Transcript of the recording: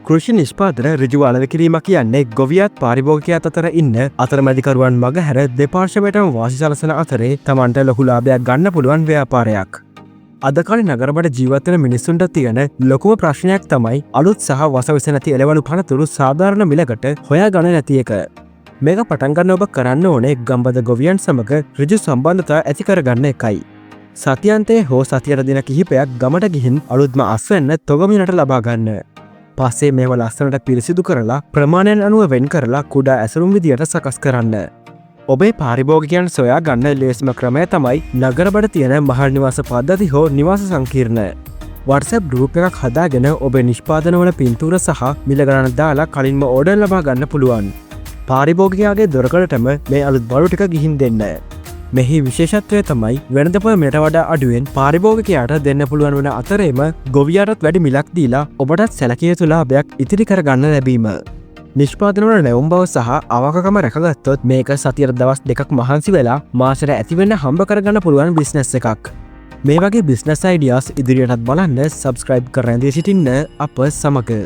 කෘෂි නිෂ්පාදන ඍජුව අලෙවි කිරීම කියන්නේ ගොවියත් පාරිභෝගිකයාත් අතර ඉන්න අතරමැදිකරුවන් මග හැර දෙපාර්ශ්වයටම වාසි සලසන අතරේ තමන්ට ලොකු ලාභයක් ගන්න පුළුවන් ව්‍යාපාරයක්. අද කාලේ නගරබඩ ජීවත් වෙන මිනිස්සුන්ට තියෙන ලොකුම ප්‍රශ්නයක් තමයි අලුත් සහ වසවිස නැති එළවලු පනතුරු සාධාරණ මිලකට හොයා ගන්න නැති එක. මේක පටන් ගන්න ඔබ කරන්න ඕනේ ගම්බද ගොවියන් සමග ඍජු සම්බන්ධතා ඇති කරගන්න එකයි. සතියන්තයේ හෝ සතියට දින කිහිපයක් ගමට ගිහින් අලුත්ම අස්වැන්න තොගමිනට ලබා ගන්න. පස්සේ මේව ලස්සනට පිරිසිදු කරලා ප්‍රමාණයන් අනුව වෙන් කරලා කුඩා ඇසුරුම් විදියට සකස් කරන්න. ඔබේ පාරිභෝගිකයන් සොයා ගන්න ලේසිම ක්‍රමය තමයි නගරබඩ තියෙන මහල් නිවාස පද්ධති හෝ නිවාස සංකීර්ණ. WhatsApp ගෲප් එකක් හදාගෙන ඔබේ නිෂ්පාදනවල පින්තූර සහ මිල ගණන දාලා කලින්ම ඕඩර් ලබා ගන්න පුළුවන්. පාරිභෝගිකයාගේ දොරකඩටම මේ අලුත් බඩු ටික ගිහින් දෙන්න. මෙහි විශේෂත්වය තමයි වෙනද පොයමට වඩා අඩුවෙන් පාරිභෝගිකයාට දෙන්න පුළුවන් වන අතරේම ගොවියාටත් වැඩි මිලක් දීලා ඔබටත් සැලකිය යුතු ලාභයක් ඉතිරි කරගන්න ලැබීම. නිෂ්පාදනවල නැවුම් බව සහ අවකකම රැකගත්තොත් මේක සතියට දවස් දෙකක් මහන්සි වෙලා මාසට ඇතිවෙන්න හම්බ කරගන්න පුළුවන් බිස්නස් එකක්. මේ වගේ බිස්නස් අයිඩියාස් ඉදිරියටත් බලන්න සබස්ක්‍රයිබ් කරන්න දී සිටින්න අප සමග.